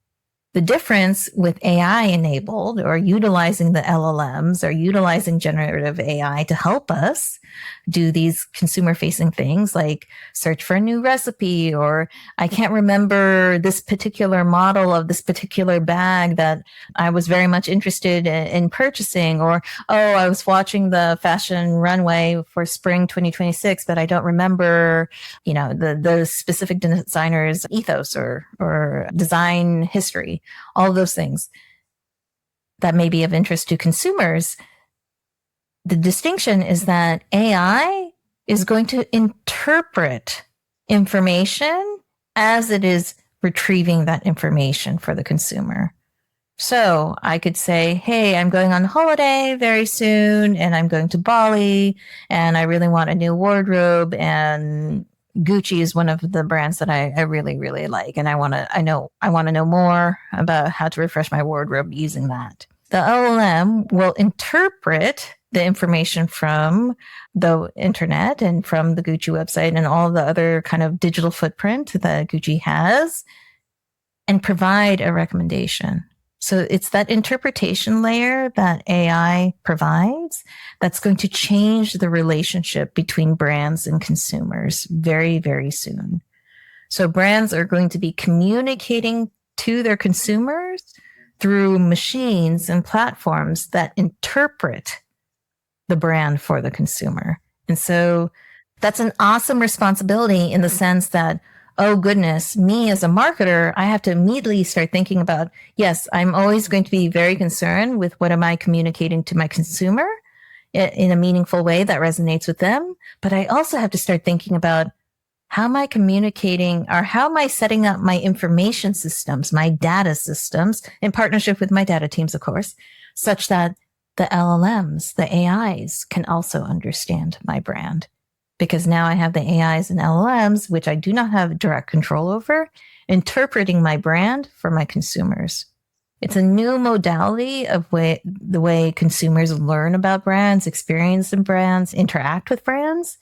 The difference with AI enabled or utilizing the LLMs or utilizing generative AI to help us do these consumer facing things like search for a new recipe, or I can't remember this particular model of this particular bag that I was very much interested in purchasing, or, oh, I was watching the fashion runway for spring 2026, but I don't remember, the specific designer's ethos or design history. All of those things that may be of interest to consumers. The distinction is that AI is going to interpret information as it is retrieving that information for the consumer. So I could say, hey, I'm going on holiday very soon and I'm going to Bali and I really want a new wardrobe, and Gucci is one of the brands that I really, really like. And I want to know more about how to refresh my wardrobe using that. The LLM will interpret the information from the internet and from the Gucci website and all the other kind of digital footprint that Gucci has and provide a recommendation. So it's that interpretation layer that AI provides that's going to change the relationship between brands and consumers very, very soon. So brands are going to be communicating to their consumers through machines and platforms that interpret the brand for the consumer. And so that's an awesome responsibility in the sense that, oh goodness, me as a marketer, I have to immediately start thinking about, yes, I'm always going to be very concerned with what am I communicating to my consumer in a meaningful way that resonates with them. But I also have to start thinking about how am I communicating, or how am I setting up my information systems, my data systems, in partnership with my data teams, of course, such that the LLMs, the AIs can also understand my brand. Because now I have the AIs and LLMs, which I do not have direct control over, interpreting my brand for my consumers. It's a new modality of the way consumers learn about brands, experience in brands, interact with brands,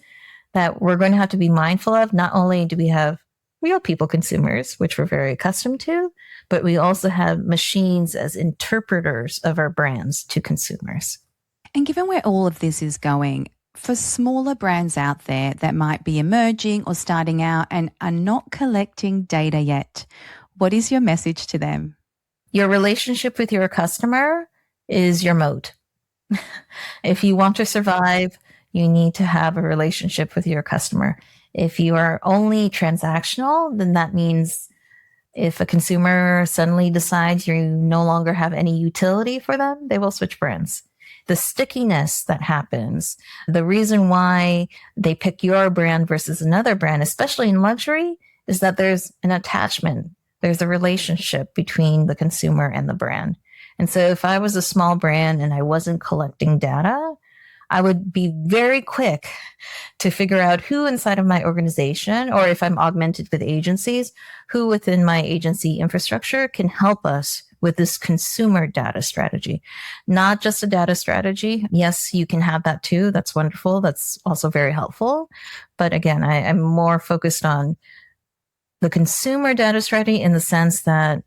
that we're going to have to be mindful of. Not only do we have real people consumers, which we're very accustomed to, but we also have machines as interpreters of our brands to consumers. And given where all of this is going, for smaller brands out there that might be emerging or starting out and are not collecting data yet, what is your message to them? Your relationship with your customer is your moat. If you want to survive, you need to have a relationship with your customer. If you are only transactional, then that means If a consumer suddenly decides you no longer have any utility for them, they will switch brands. The stickiness that happens, the reason why they pick your brand versus another brand, especially in luxury, is that there's an attachment. There's a relationship between the consumer and the brand. And so if I was a small brand and I wasn't collecting data, I would be very quick to figure out who inside of my organization, or if I'm augmented with agencies, who within my agency infrastructure can help us with this consumer data strategy. Not just a data strategy. Yes, you can have that too. That's wonderful. That's also very helpful. But again, I'm more focused on the consumer data strategy in the sense that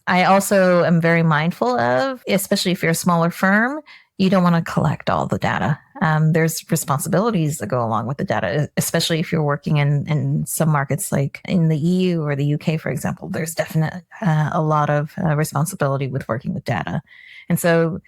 I also am very mindful of, especially if you're a smaller firm, you don't want to collect all the data. There's responsibilities that go along with the data, especially if you're working in some markets like in the EU or the UK, for example. There's definitely a lot of responsibility with working with data. And so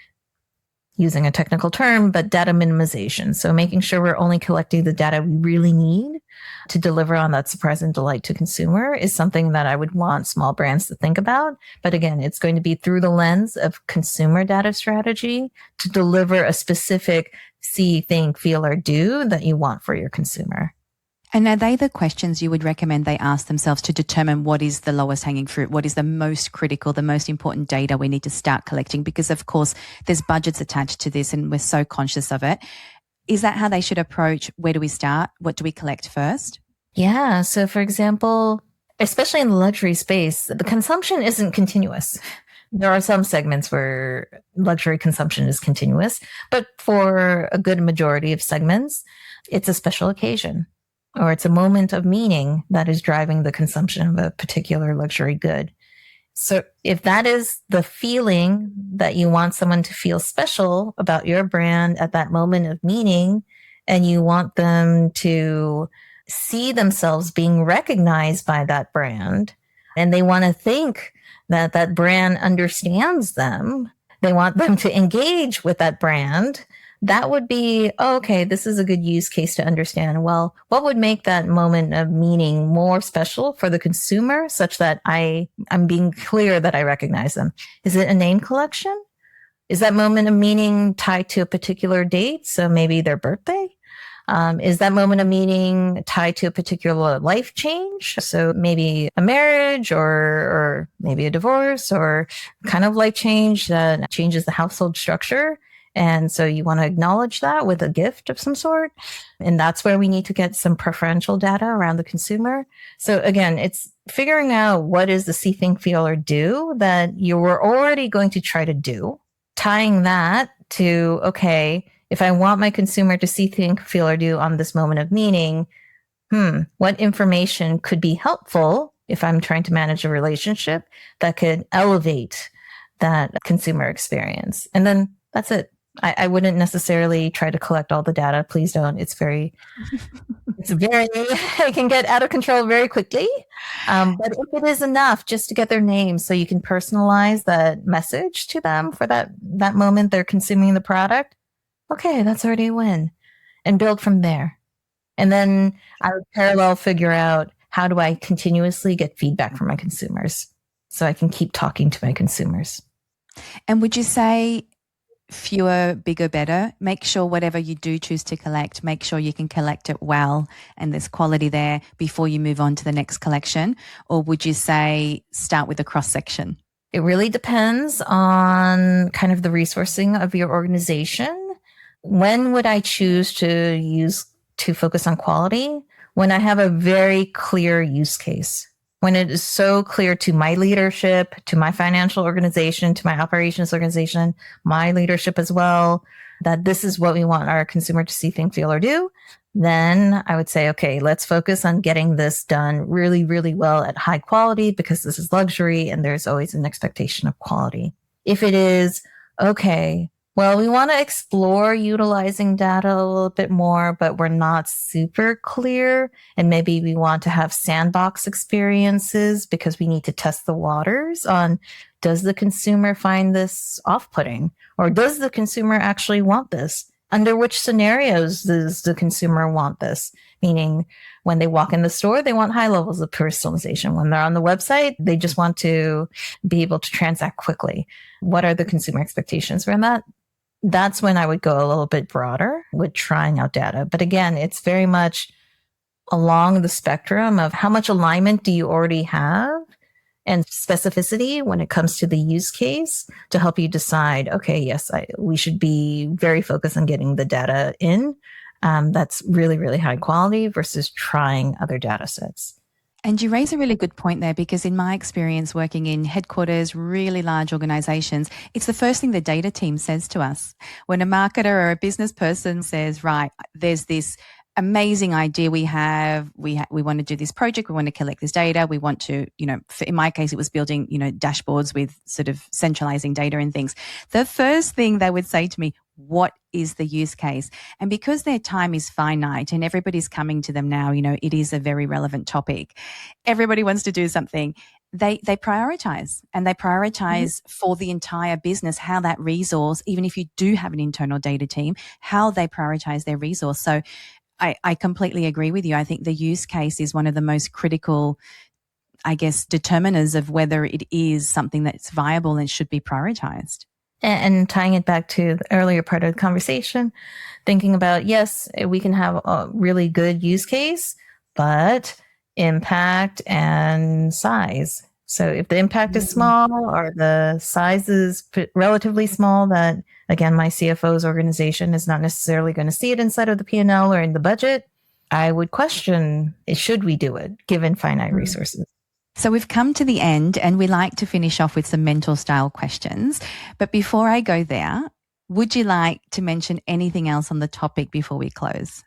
using a technical term, but data minimization. So making sure we're only collecting the data we really need to deliver on that surprise and delight to consumer is something that I would want small brands to think about. But again, it's going to be through the lens of consumer data strategy to deliver a specific see, think, feel, or do that you want for your consumer. And are they the questions you would recommend they ask themselves to determine what is the lowest hanging fruit? What is the most critical, the most important data we need to start collecting? Because of course, there's budgets attached to this and we're so conscious of it. Is that how they should approach? Where do we start? What do we collect first? Yeah. So for example, especially in the luxury space, the consumption isn't continuous. There are some segments where luxury consumption is continuous, but for a good majority of segments, it's a special occasion or it's a moment of meaning that is driving the consumption of a particular luxury good. So if that is the feeling that you want someone to feel special about your brand at that moment of meaning, and you want them to see themselves being recognized by that brand, and they want to think that that brand understands them, they want them to engage with that brand, that would be, okay, this is a good use case to understand. Well, what would make that moment of meaning more special for the consumer such that I'm being clear that I recognize them? Is it a name collection? Is that moment of meaning tied to a particular date? So maybe their birthday? Is that moment of meaning tied to a particular life change? So maybe a marriage or maybe a divorce or kind of life change that changes the household structure. And so you want to acknowledge that with a gift of some sort. And that's where we need to get some preferential data around the consumer. So again, it's figuring out what is the see, think, feel, or do that you were already going to try to do, tying that to, okay, if I want my consumer to see, think, feel, or do on this moment of meaning, what information could be helpful if I'm trying to manage a relationship that could elevate that consumer experience? And then that's it. I wouldn't necessarily try to collect all the data. Please don't. It can get out of control very quickly. But if it is enough just to get their name so you can personalize that message to them for that moment they're consuming the product, okay, that's already a win. And build from there. And then I would parallel figure out how do I continuously get feedback from my consumers so I can keep talking to my consumers. And would you say fewer, bigger, better? Make sure whatever you do choose to collect, make sure you can collect it well and there's quality there before you move on to the next collection? Or would you say start with a cross section? It really depends on kind of the resourcing of your organization. When would I choose to focus on quality? When I have a very clear use case. When it is so clear to my leadership, to my financial organization, to my operations organization, my leadership as well, that this is what we want our consumer to see, think, feel, or do, then I would say, okay, let's focus on getting this done really, really well at high quality because this is luxury and there's always an expectation of quality. If it is, okay, well, we want to explore utilizing data a little bit more, but we're not super clear. And maybe we want to have sandbox experiences because we need to test the waters on, does the consumer find this off-putting? Or does the consumer actually want this? Under which scenarios does the consumer want this? Meaning, when they walk in the store, they want high levels of personalization. When they're on the website, they just want to be able to transact quickly. What are the consumer expectations around that? That's when I would go a little bit broader with trying out data. But again, it's very much along the spectrum of how much alignment do you already have and specificity when it comes to the use case to help you decide, okay, yes, we should be very focused on getting the data in. That's really, really high quality versus trying other data sets. And you raise a really good point there, because in my experience working in headquarters, really large organizations, it's the first thing the data team says to us. When a marketer or a business person says, right, there's this amazing idea we have, we want to do this project, we want to collect this data, we want to, in my case, it was building, dashboards with sort of centralizing data and things. The first thing they would say to me, what is the use case? And because their time is finite and everybody's coming to them now, it is a very relevant topic. Everybody wants to do something. They prioritize, and they prioritize for the entire business how that resource, even if you do have an internal data team, how they prioritize their resource. So I completely agree with you. I think the use case is one of the most critical, I guess, determiners of whether it is something that's viable and should be prioritized. And tying it back to the earlier part of the conversation, thinking about, yes, we can have a really good use case, but impact and size. So if the impact is small or the size is relatively small, that again, my CFO's organization is not necessarily going to see it inside of the P&L or in the budget, I would question, should we do it given finite resources? So we've come to the end, and we like to finish off with some mentor style questions. But before I go there, would you like to mention anything else on the topic before we close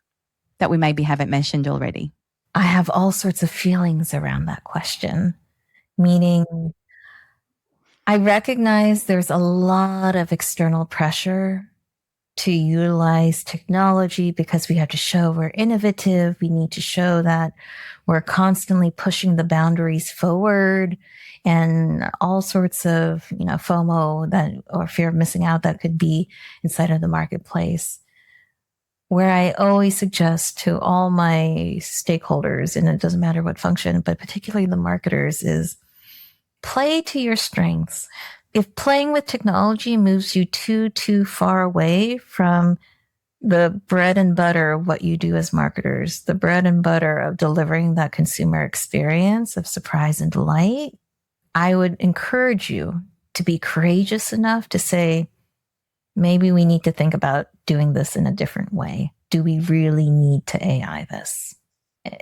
that we maybe haven't mentioned already? I have all sorts of feelings around that question, meaning I recognize there's a lot of external pressure to utilize technology because we have to show we're innovative. We need to show that we're constantly pushing the boundaries forward, and all sorts of, FOMO that, or fear of missing out, that could be inside of the marketplace. Where I always suggest to all my stakeholders, and it doesn't matter what function, but particularly the marketers, is play to your strengths. If playing with technology moves you too far away from the bread and butter of what you do as marketers, the bread and butter of delivering that consumer experience of surprise and delight, I would encourage you to be courageous enough to say, maybe we need to think about doing this in a different way. Do we really need to AI this?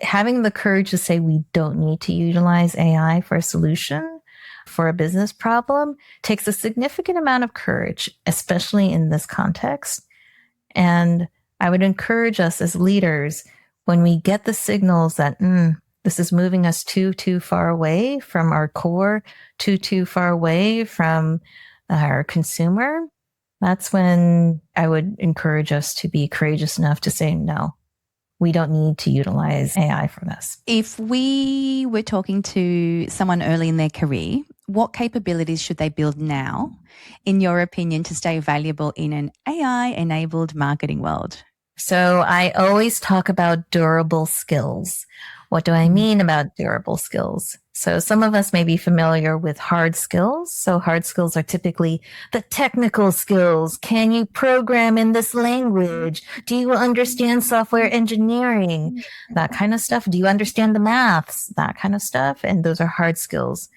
Having the courage to say we don't need to utilize AI for a solution, for a business problem, takes a significant amount of courage, especially in this context. And I would encourage us as leaders, when we get the signals that this is moving us too far away from our core, too far away from our consumer, that's when I would encourage us to be courageous enough to say, no, we don't need to utilize AI for this. If we were talking to someone early in their career, what capabilities should they build now, in your opinion, to stay valuable in an AI-enabled marketing world? So I always talk about durable skills. What do I mean about durable skills? So some of us may be familiar with hard skills. So hard skills are typically the technical skills. Can you program in this language? Do you understand software engineering? That kind of stuff. Do you understand the maths? That kind of stuff. And those are hard skills.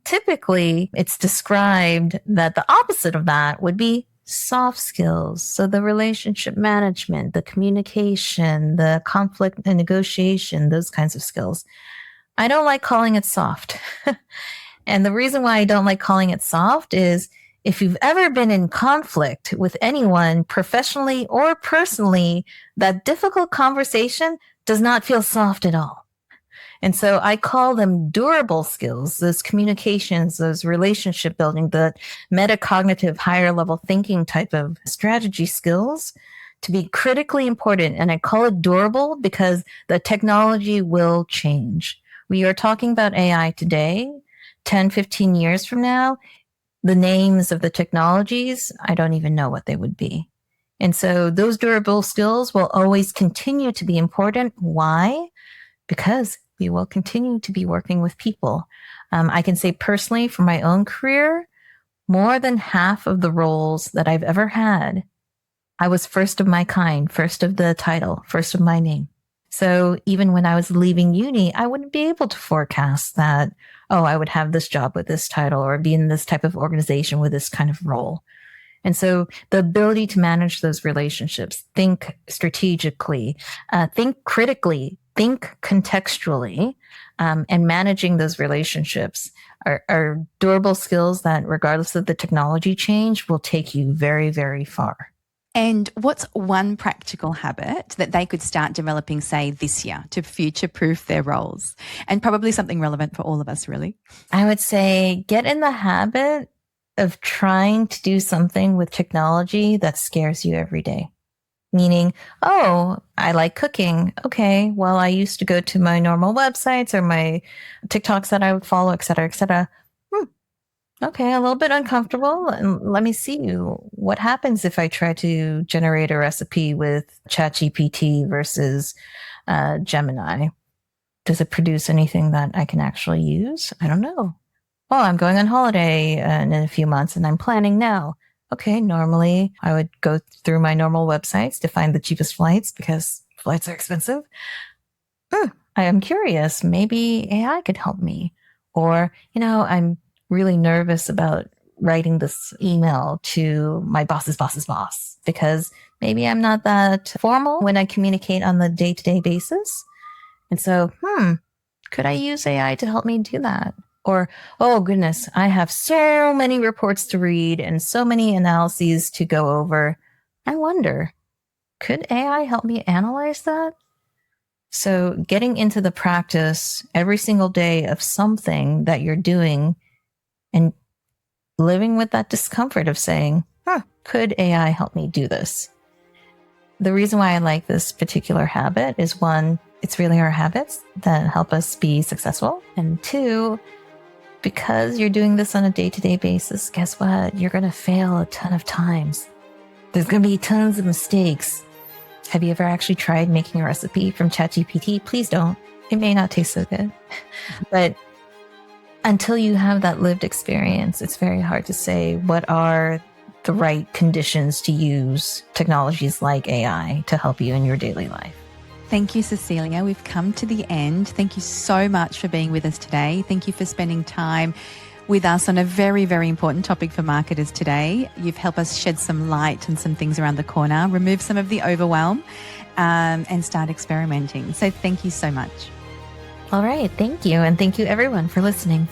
Typically, it's described that the opposite of that would be soft skills. So the relationship management, the communication, the conflict and negotiation, those kinds of skills. I don't like calling it soft. And the reason why I don't like calling it soft is, if you've ever been in conflict with anyone, professionally or personally, that difficult conversation does not feel soft at all. And so I call them durable skills, those communications, those relationship building, the metacognitive, higher level thinking type of strategy skills, to be critically important. And I call it durable because the technology will change. We are talking about AI today. 10, 15 years from now, the names of the technologies, I don't even know what they would be. And so those durable skills will always continue to be important. Why? Because we will continue to be working with people. I can say personally for my own career, more than half of the roles that I've ever had, I was first of my kind, first of the title, first of my name. So even when I was leaving uni, I wouldn't be able to forecast that, oh, I would have this job with this title or be in this type of organization with this kind of role. And so the ability to manage those relationships, think strategically, think critically, think contextually, and managing those relationships are durable skills that, regardless of the technology change, will take you very, very far. And what's one practical habit that they could start developing, say, this year to future-proof their roles? And probably something relevant for all of us, really. I would say get in the habit of trying to do something with technology that scares you every day. Meaning, oh, I like cooking. Okay, well, I used to go to my normal websites or my TikToks that I would follow, et cetera, et cetera. Okay, a little bit uncomfortable. And let me see what happens if I try to generate a recipe with ChatGPT versus Gemini. Does it produce anything that I can actually use? I don't know. Oh, I'm going on holiday in a few months and I'm planning now. Okay, normally I would go through my normal websites to find the cheapest flights because flights are expensive. I am curious. Maybe AI could help me. Or, I'm really nervous about writing this email to my boss's boss's boss because maybe I'm not that formal when I communicate on the day-to-day basis. And so, could I use AI to help me do that? Or, oh goodness, I have so many reports to read and so many analyses to go over. I wonder, could AI help me analyze that? So getting into the practice every single day of something that you're doing and living with that discomfort of saying, could AI help me do this? The reason why I like this particular habit is, one, it's really our habits that help us be successful. And two, because you're doing this on a day-to-day basis, guess what? You're going to fail a ton of times. There's going to be tons of mistakes. Have you ever actually tried making a recipe from ChatGPT? Please don't. It may not taste so good. But until you have that lived experience, it's very hard to say what are the right conditions to use technologies like AI to help you in your daily life. Thank you, Cecilia. We've come to the end. Thank you so much for being with us today. Thank you for spending time with us on a very, very important topic for marketers today. You've helped us shed some light on some things around the corner, remove some of the overwhelm, and start experimenting. So thank you so much. All right. Thank you. And thank you, everyone, for listening.